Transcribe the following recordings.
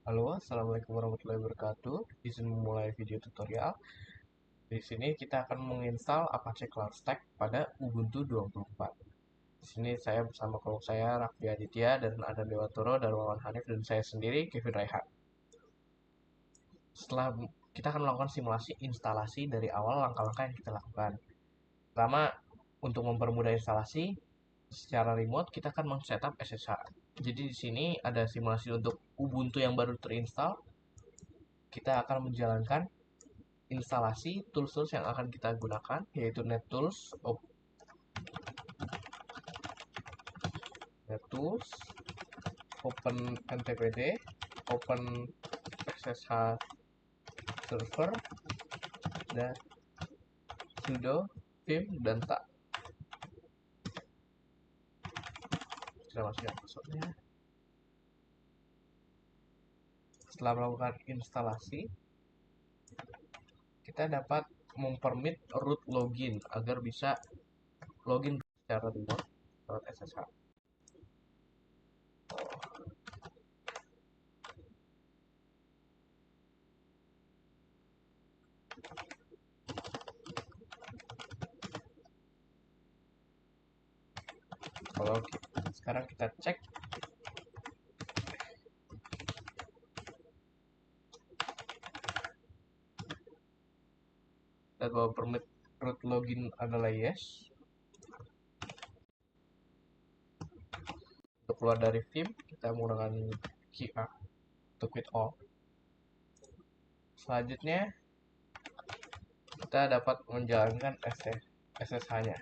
Halo, assalamualaikum warahmatullahi wabarakatuh. Izin memulai video tutorial. Di sini kita akan menginstal Apache CloudStack pada Ubuntu 24. Di sini saya bersama kelompok saya, Raffi Aditya, dan ada Dewatoro, Darmawan Hanif, dan saya sendiri, Kevin Raihat. Setelah kita akan melakukan simulasi instalasi dari awal langkah-langkah yang kita lakukan. Pertama, untuk mempermudah instalasi, secara remote kita akan men-setup SSH. Jadi di sini ada simulasi untuk Ubuntu yang baru terinstall. Kita akan menjalankan instalasi tools-tools yang akan kita gunakan, yaitu NetTools, Open NTPD, Open SSH Server, dan sudo vim dan tak. Kita masukkan passwordnya. Setelah melakukan instalasi, kita dapat mempermit root login agar bisa login secara remote lewat SSH. Kalau sekarang kita cek dan bahwa permit root login adalah yes. Untuk keluar dari Vim, kita menggunakan key A untuk quit all. Selanjutnya, kita dapat menjalankan SSH-nya.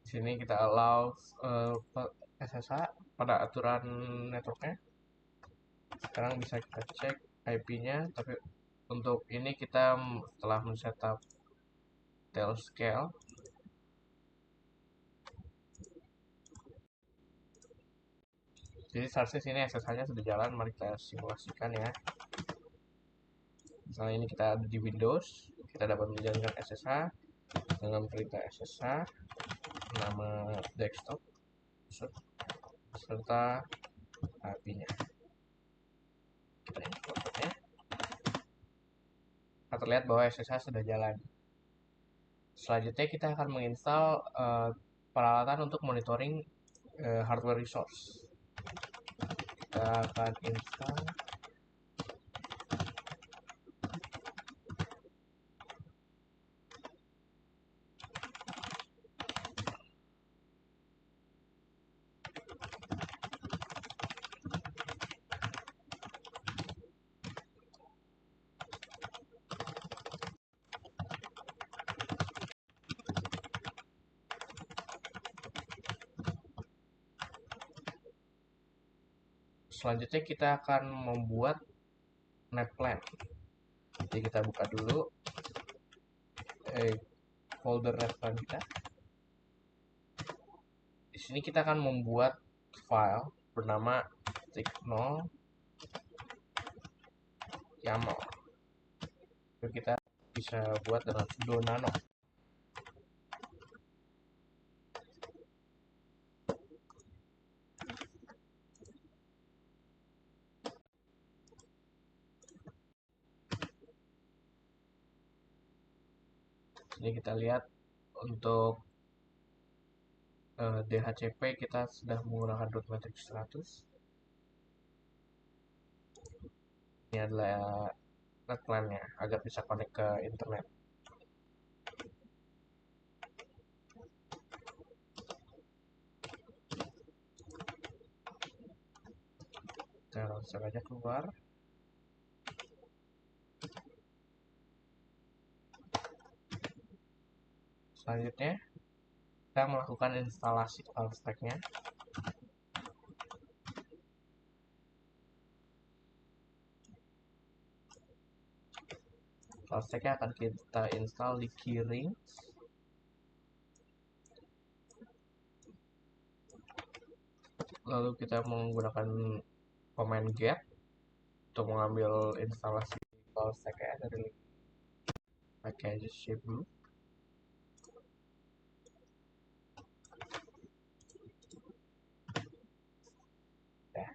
Di sini kita allow SSH pada aturan networknya. Sekarang bisa kita cek IP-nya, tapi untuk ini kita setelah men-setup Tailscale, jadi seharusnya sini SSH-nya sudah jalan. Mari kita simulasikan ya. Misalnya ini kita ada di Windows, kita dapat menjalankan SSH dengan perintah SSH, nama desktop, serta IP-nya. Kita import passwordnya. Nah, terlihat bahwa SSH sudah jalan. Selanjutnya kita akan menginstal peralatan untuk monitoring hardware resource. Kita akan install selanjutnya kita akan membuat netplan. Jadi kita buka dulu folder netplan kita. Di sini kita akan membuat file bernama signal YAML. Itu kita bisa buat dengan sudo nano. Ini kita lihat untuk DHCP kita sudah menggunakan .matrix 100. Ini adalah netplan-nya agar bisa connect ke internet. Kita langsung aja keluar. Selanjutnya kita melakukan instalasi CloudStack-nya. CloudStack-nya akan kita install di Keyring. lalu kita menggunakan command get untuk mengambil instalasi file stack-nya dari package shape dulu. Ya.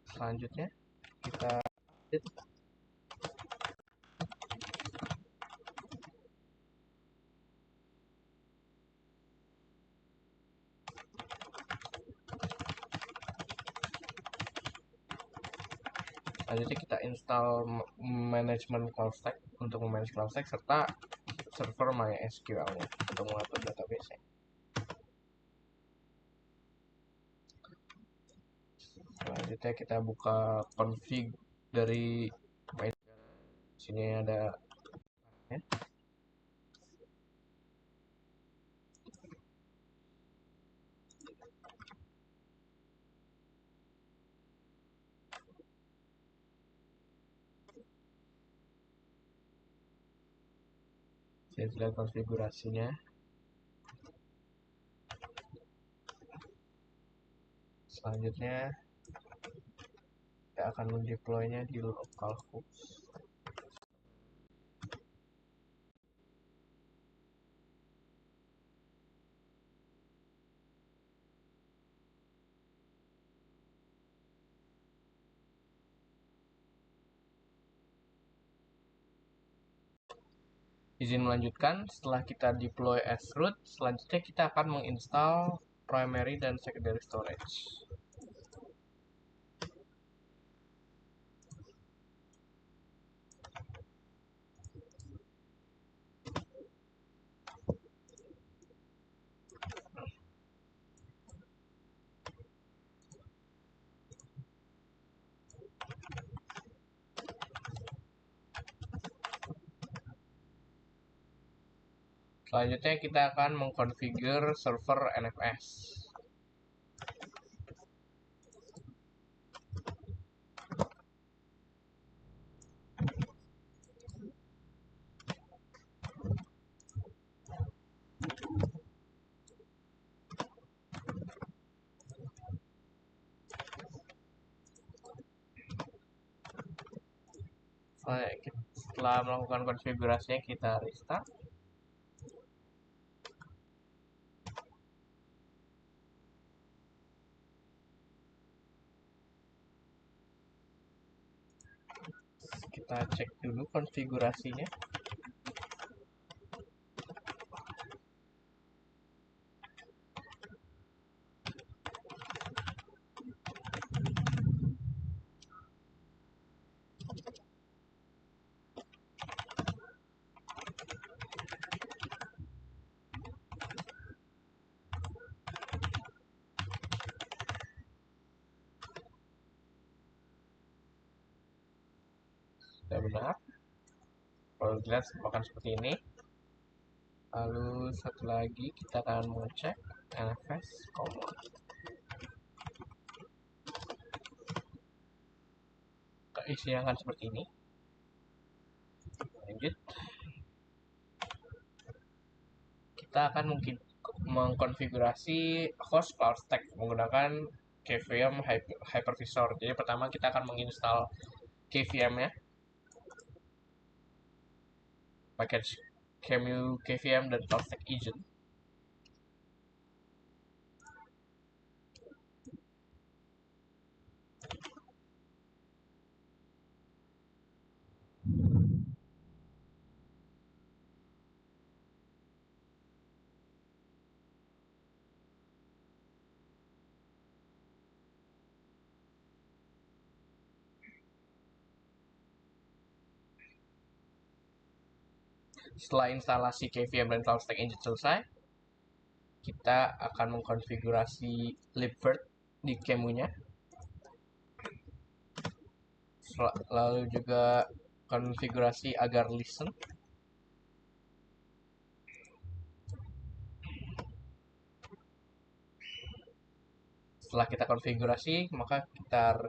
Selanjutnya kita edit. Selanjutnya kita install management call stack untuk memanage call stack serta server MySQL-nya untuk mengatur database-nya. Selanjutnya kita buka config dari MySQL. Sini ada ya. Saya lihat konfigurasinya. Selanjutnya kita akan mendeploy-nya di localhost. Izin melanjutkan, setelah kita deploy as root, selanjutnya kita akan menginstal primary dan secondary storage. Selanjutnya kita akan mengkonfigure server NFS. Setelah melakukan konfigurasinya kita restart. Kita cek dulu konfigurasinya. Sudah benar. Kalau dilihat akan seperti ini. Lalu satu lagi kita akan mengecek NFS common. Isinya akan seperti ini. Lanjut. Kita akan mungkin mengkonfigurasi host cloud stack menggunakan KVM Hypervisor. Jadi pertama kita akan menginstal KVM-nya. Package QEMU KVM dan cloud stack agent. Setelah instalasi KVM dan Cloud Stack Engine selesai, kita akan mengkonfigurasi libvirt di QEMU-nya. Lalu juga konfigurasi agar listen. Setelah kita konfigurasi, maka kita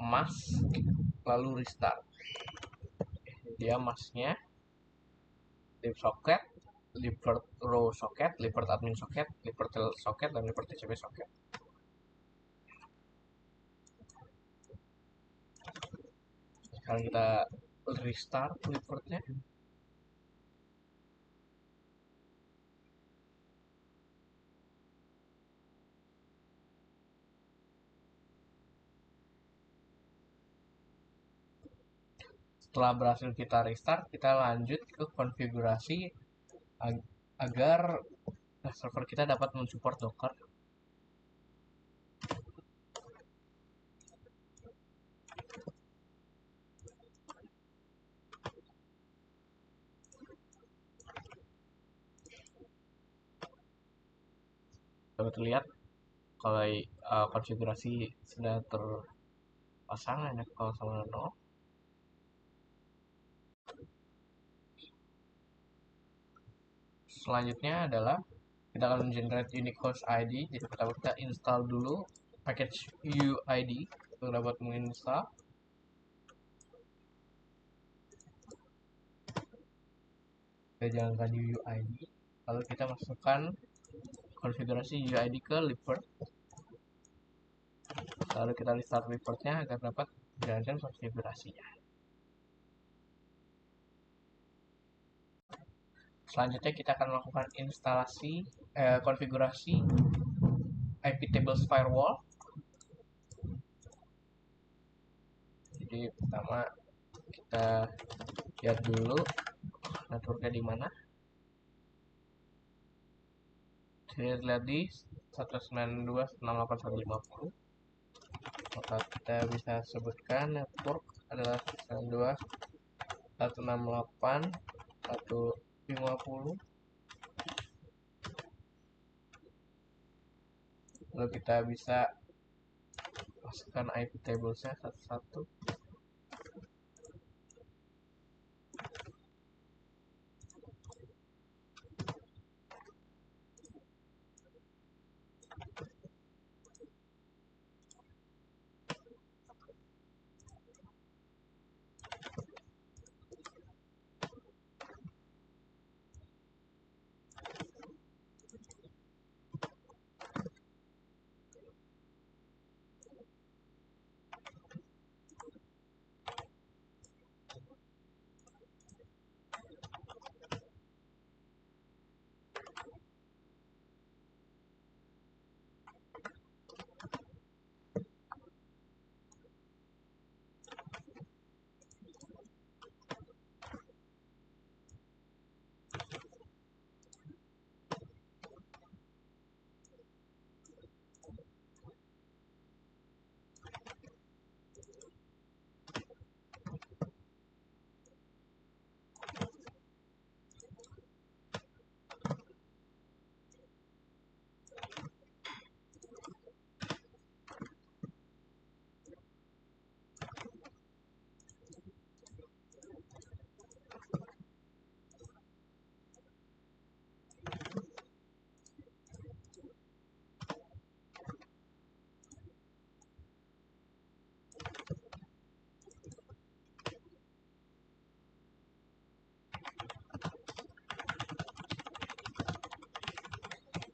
mask lalu restart. Dia masknya. lib socket, libvirt row socket, libvirt admin socket, libvirt socket, dan libvirt tcp socket. Sekarang kita restart libvirtnya. Setelah berhasil kita restart, kita lanjut ke konfigurasi agar server kita dapat mensupport Docker. Dapat terlihat kalau konfigurasi sudah terpasang, hanya kalau sama 0. Selanjutnya adalah kita akan generate unique host ID. Jadi pertama kita install dulu package UUID untuk dapat menginstal. Kita jalankan UUID, lalu kita masukkan konfigurasi UUID ke libvirt. Lalu kita restart libvirtnya agar dapat menjalankan konfigurasinya. Selanjutnya kita akan melakukan instalasi konfigurasi IP tables firewall. Jadi pertama kita lihat dulu networknya di mana. Saya lihat di 192.168.150. Maka kita bisa sebutkan network adalah 192.168.150. Lalu kita bisa masukkan IP tablesnya satu-satu.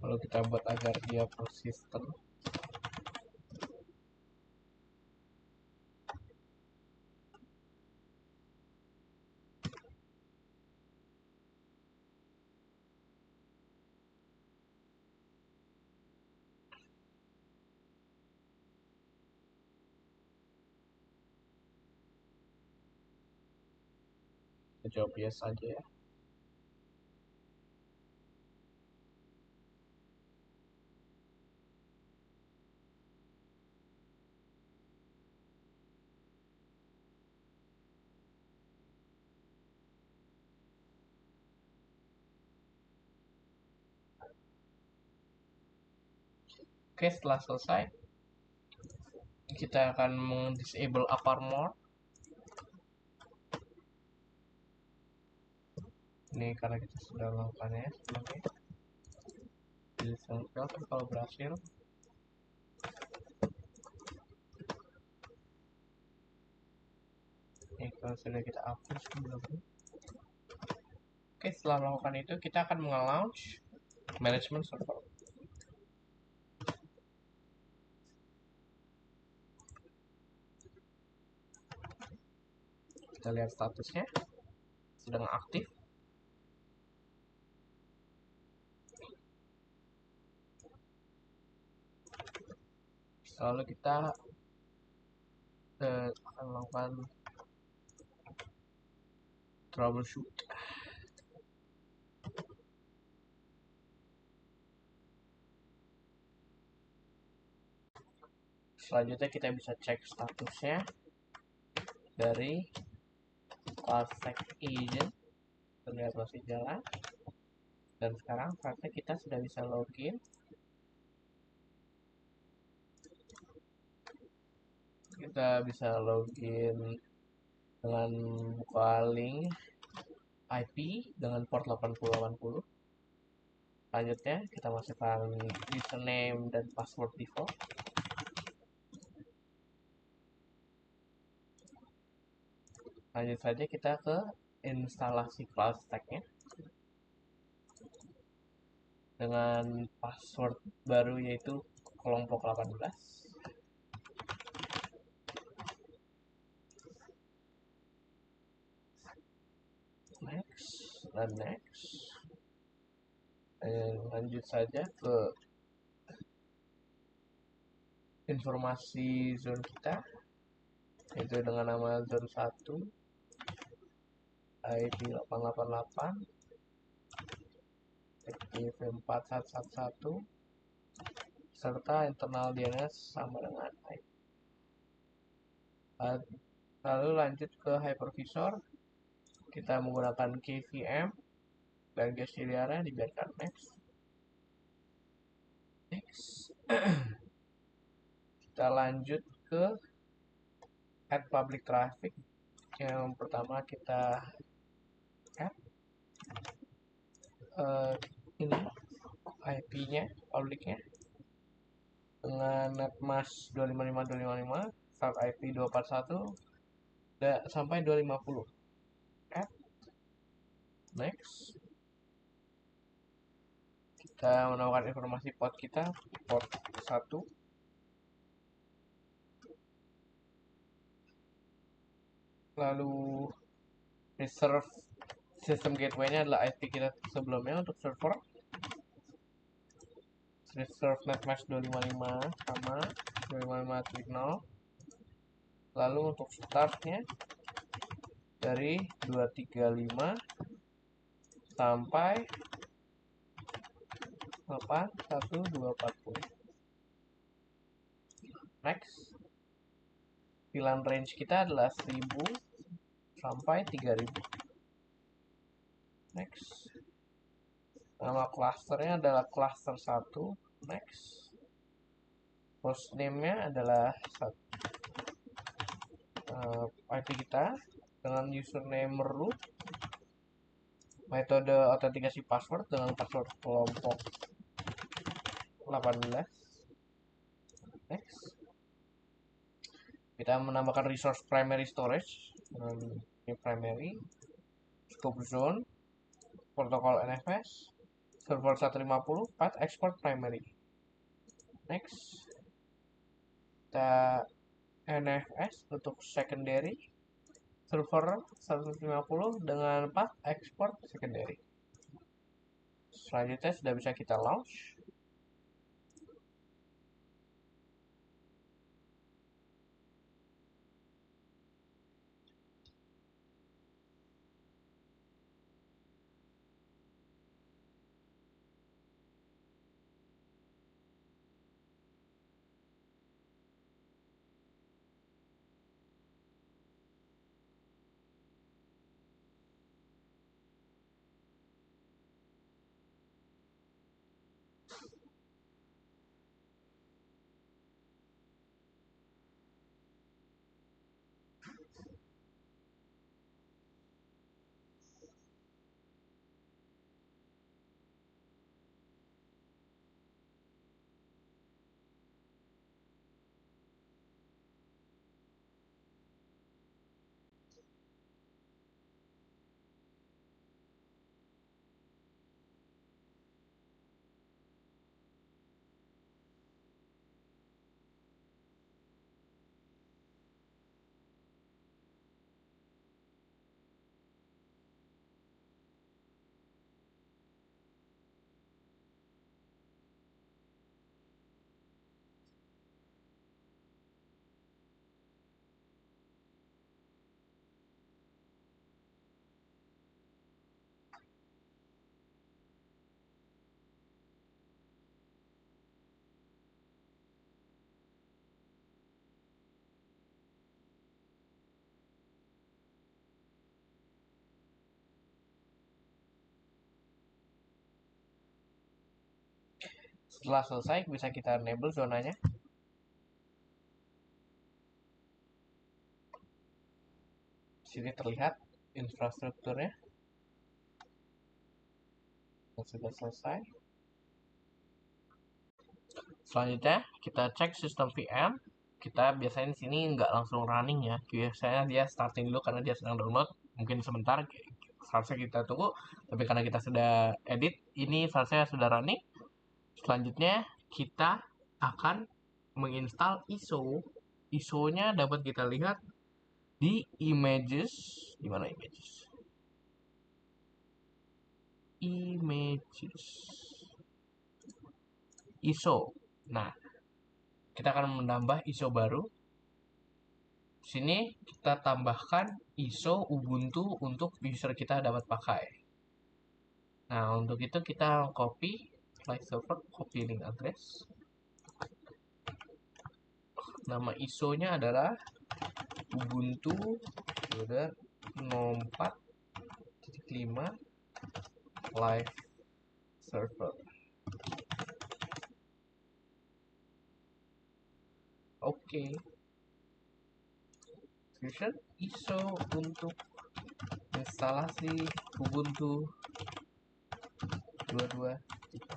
Lalu kita buat agar dia persisten. Kita jawab yes aja ya. Oke, setelah selesai kita akan disable upper mode. Ini karena kita sudah melakukannya sebelumnya. Jadi kalau berhasil, ini kalau sudah kita hapus sebelumnya. Oke, setelah melakukan itu kita akan nge-launch management server. Kita lihat statusnya sedang aktif. Lalu kita akan melakukan troubleshoot. Selanjutnya kita bisa cek statusnya dari CloudStack agent, terlihat masih jalan. Dan sekarang saatnya kita sudah bisa login. Kita bisa login dengan buka link IP dengan port 8080. Selanjutnya kita masukkan username dan password default. Lanjut saja kita ke instalasi CloudStack-nya dengan password baru yaitu kelompok 18. Next dan next. Lanjut saja ke informasi zone kita, yaitu dengan nama zone 1 IP 888 active 4111 serta internal DNS sama dengan IP. Lalu lanjut ke hypervisor, kita menggunakan KVM dan guest area dibiarkan next. Kita lanjut ke add public traffic. Yang pertama kita add ini IP-nya, publicnya dengan netmask 255.255, start IP 241 sampai 250. Add next. Kita menambahkan informasi port kita, port 1. Lalu reserve system gateway-nya adalah IP kita sebelumnya untuk server. Reserve netmask 255 sama 255.0. Lalu untuk startnya dari 235 sampai 81240. Next. VLAN range kita adalah 1000 sampai 3000. Next. Nama clusternya adalah cluster 1. Next. Hostname-nya adalah IP kita dengan username root. Metode autentikasi password dengan password kelompok 18. Next. Kita menambahkan resource primary storage dengan primary, scope zone, protokol NFS, server 150, path export primary. Next. Kita NFS untuk secondary, server 150 dengan path export secondary. Selanjutnya sudah bisa kita launch. Setelah selesai bisa kita enable zonanya. Sini terlihat infrastrukturnya. Sudah selesai. Selanjutnya kita cek sistem VM. Kita biasanya di sini nggak langsung running ya. Biasanya dia starting dulu karena dia sedang download. Mungkin sebentar seharusnya kita tunggu. Tapi karena kita sudah edit, ini seharusnya sudah running. Selanjutnya kita akan menginstal ISO. ISO-nya dapat kita lihat di images. Di mana images? Images. ISO. Nah, kita akan menambah ISO baru. Sini kita tambahkan ISO Ubuntu untuk user kita dapat pakai. Nah, untuk itu kita copy file server, copy link address. Nama ISO-nya adalah Ubuntu 04.5 live server. Oke. Fusion ISO untuk instalasi Ubuntu 22.4.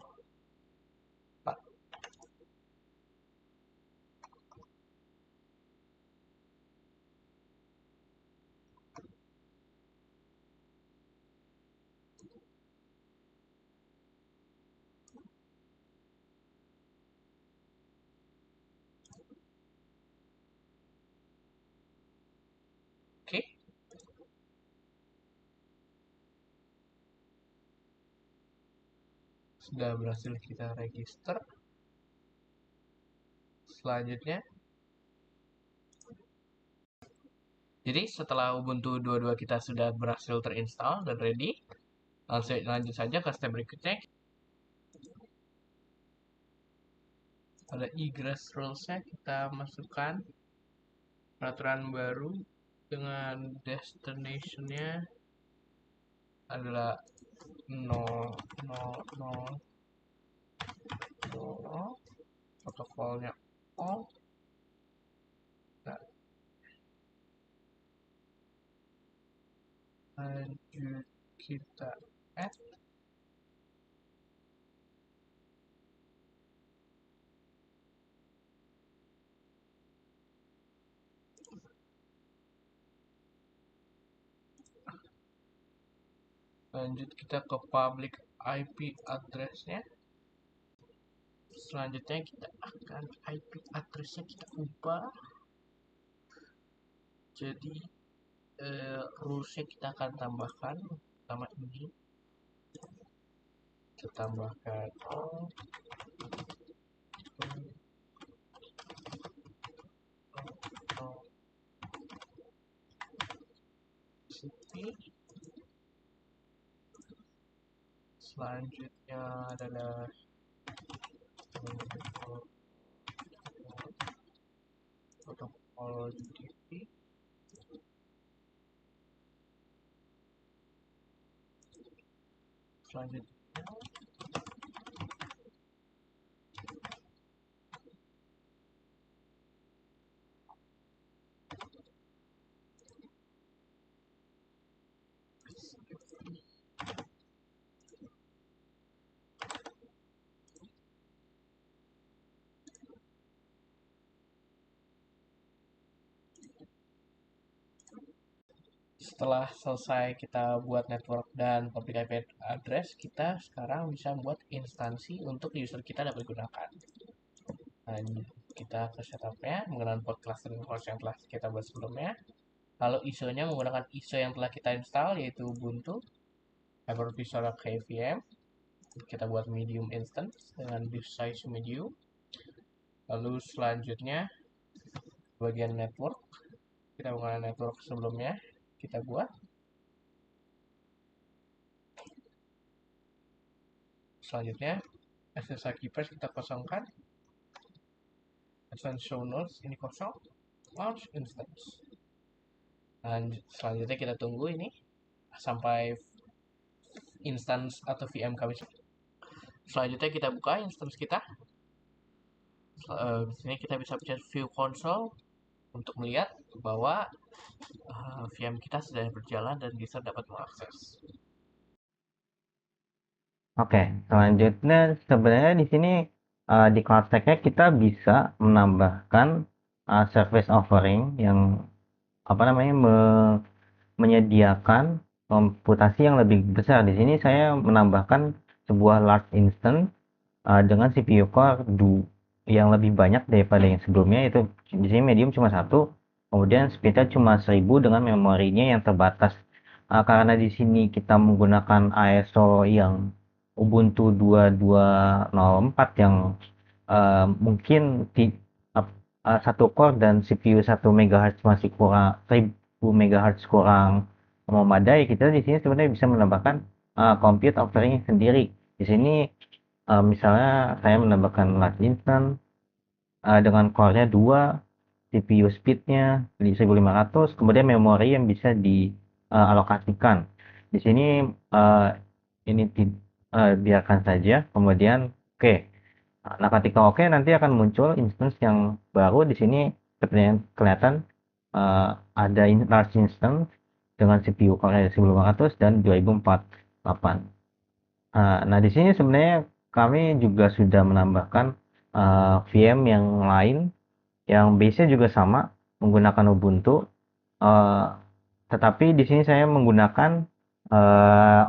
Oke. Sudah berhasil kita register. Selanjutnya, jadi setelah Ubuntu 22 kita sudah berhasil terinstall dan ready, lanjut saja ke step berikutnya. Pada egress rules-nya kita masukkan peraturan baru dengan destination-nya adalah 000, protokolnya all. Nah, lanjut kita add. Lanjut kita ke public IP address-nya. Selanjutnya kita akan IP address-nya kita ubah. Jadi rules-nya kita akan tambahkan sama ini. Kita tambahkan selanjutnya adalah protokol UDP. Selanjutnya setelah selesai kita buat network dan public IP address, kita sekarang bisa buat instansi untuk user kita dapat gunakan. Nah, kita ke setupnya menggunakan port clustering host yang telah kita buat sebelumnya. Lalu ISO-nya menggunakan ISO yang telah kita install yaitu Ubuntu Hyper-V KVM. Kita buat medium instance dengan disk size medium. Lalu selanjutnya bagian network, kita menggunakan network sebelumnya kita buat. Selanjutnya SSH keypass kita kosongkan. Advanced show nodes ini kosong. Launch instance. Dan selanjutnya kita tunggu ini sampai instance atau VM kami. Selanjutnya kita buka instance kita. Di sini kita bisa pencet view console untuk melihat bahwa VM kita sedang berjalan dan user dapat mengakses. Oke, selanjutnya sebenarnya di sini di Cloud Stack-nya kita bisa menambahkan service offering yang apa namanya menyediakan komputasi yang lebih besar. Di sini saya menambahkan sebuah large instance dengan CPU core yang lebih banyak daripada yang sebelumnya, itu di sini medium cuma satu, kemudian speednya cuma 1000 dengan memorinya yang terbatas. Karena di sini kita menggunakan ISO yang Ubuntu 2204 yang mungkin satu core dan CPU 1 MHz masih kurang, 1000 MHz kurang memadai, kita di sini sebenarnya bisa menambahkan compute offering sendiri. Di sini misalnya saya menambahkan last instant dengan core-nya 2, CPU speed-nya di 1500, kemudian memori yang bisa dialokasikan. Di sini ini biarkan saja, kemudian oke. Nah, ketika oke, nanti akan muncul instance yang baru. Di sini seperti yang kelihatan ada large instance dengan CPU Core 1500 dan 2048. Nah, di sini sebenarnya kami juga sudah menambahkan VM yang lain yang base-nya juga sama menggunakan Ubuntu, uh, tetapi di sini saya menggunakan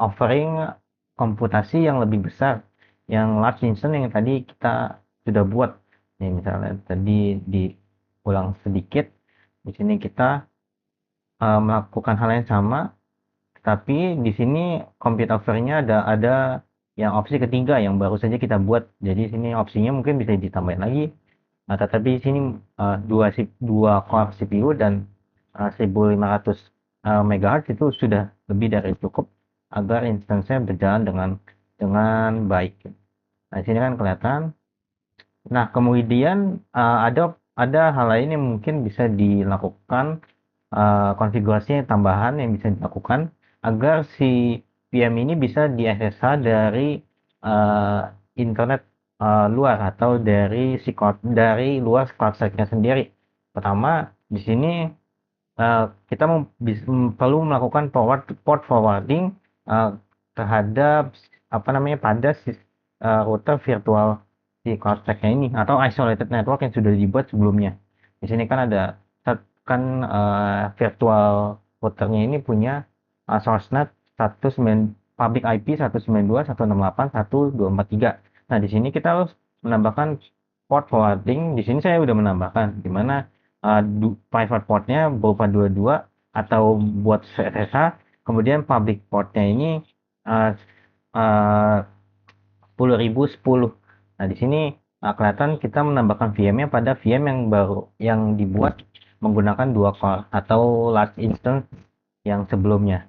offering komputasi yang lebih besar, yang large instance yang tadi kita sudah buat. Nih, misalnya tadi diulang sedikit, di sini kita melakukan hal yang sama, tapi di sini compute offeringnya ada yang opsi ketiga yang baru saja kita buat. Jadi sini opsinya mungkin bisa ditambahin lagi. Nah, tetapi di sini dua core CPU dan 1500 MHz itu sudah lebih dari cukup agar instance-nya berjalan dengan baik. Nah, di sini kan kelihatan. Nah, kemudian ada hal lain yang mungkin bisa dilakukan, konfigurasi tambahan yang bisa dilakukan agar si VM ini bisa di-SSH dari uh, internet luar atau dari luar cloud stack-nya sendiri. Pertama, di sini kita perlu melakukan port forwarding uh, terhadap apa namanya pada router virtual si cloud stack-nya ini atau isolated network yang sudah dibuat sebelumnya. Di sini kan ada kan virtual routernya ini punya source net 19 public IP 192.168.1.243. Nah, di sini kita harus menambahkan port forwarding. Di sini saya sudah menambahkan di mana private portnya berupa 22 atau buat SSH, kemudian public portnya ini uh, uh, 10.010. Nah, di sini kelihatan kita menambahkan VM-nya pada VM yang baru yang dibuat menggunakan dua core atau large instance yang sebelumnya.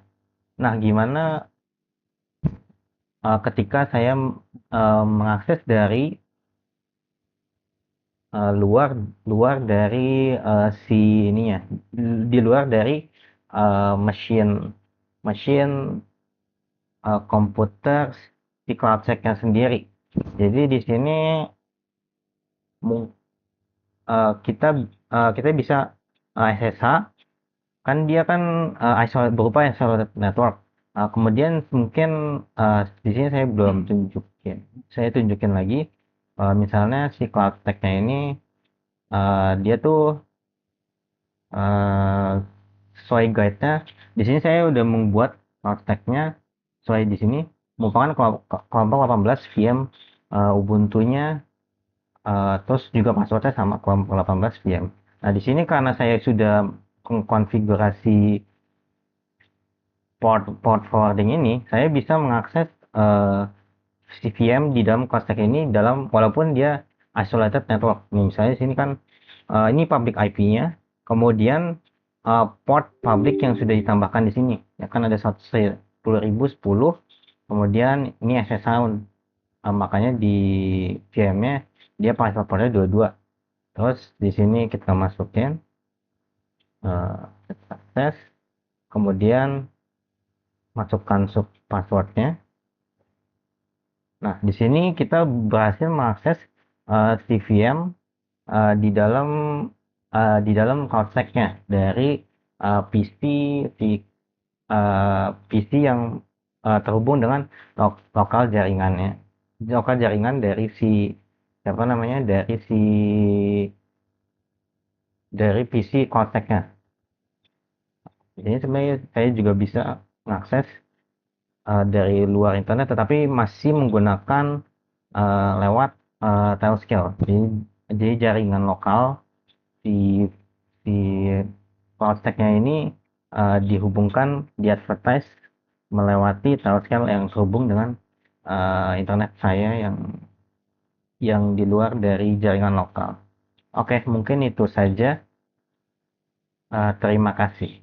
Nah, gimana ketika saya mengakses dari luar luar dari si ininya, di luar dari mesin mesin komputer si cloud stack-nya sendiri. Jadi di sini kita kita bisa SSH, kan dia kan berupa isolated network. Kemudian mungkin di sini saya belum tunjukin, saya tunjukin lagi. Misalnya si cloud stack-nya ini dia tuh sesuai guide-nya. Di sini saya udah membuat cloud stack-nya sesuai di sini merupakan kelompok 18 VM Ubuntu-nya, terus juga passwordnya sama kelompok 18 VM. Nah, di sini karena saya sudah mengkonfigurasi port forwarding ini, saya bisa mengakses si VM di dalam cloud stack ini walaupun dia isolated network. Nih, misalnya di sini kan ini public IP-nya, kemudian port public yang sudah ditambahkan di sini. Ya kan ada 10.010, kemudian ini access sound. Makanya di VM-nya dia pakai portnya 22. Terus di sini kita masukin akses, kemudian masukkan sub passwordnya. Nah, di sini kita berhasil mengakses CVM, di dalam CVM di dalam konteksnya dari PC PC yang terhubung dengan lokal jaringannya, lokal jaringan dari siapa namanya, dari PC konteksnya. Jadi sebenarnya saya juga bisa mengakses dari luar internet, tetapi masih menggunakan lewat Telescale. Jadi jaringan lokal di di konteksnya ini dihubungkan, diadvertise melewati Telescale yang terhubung dengan internet saya yang di luar dari jaringan lokal. Oke, mungkin itu saja. Terima kasih.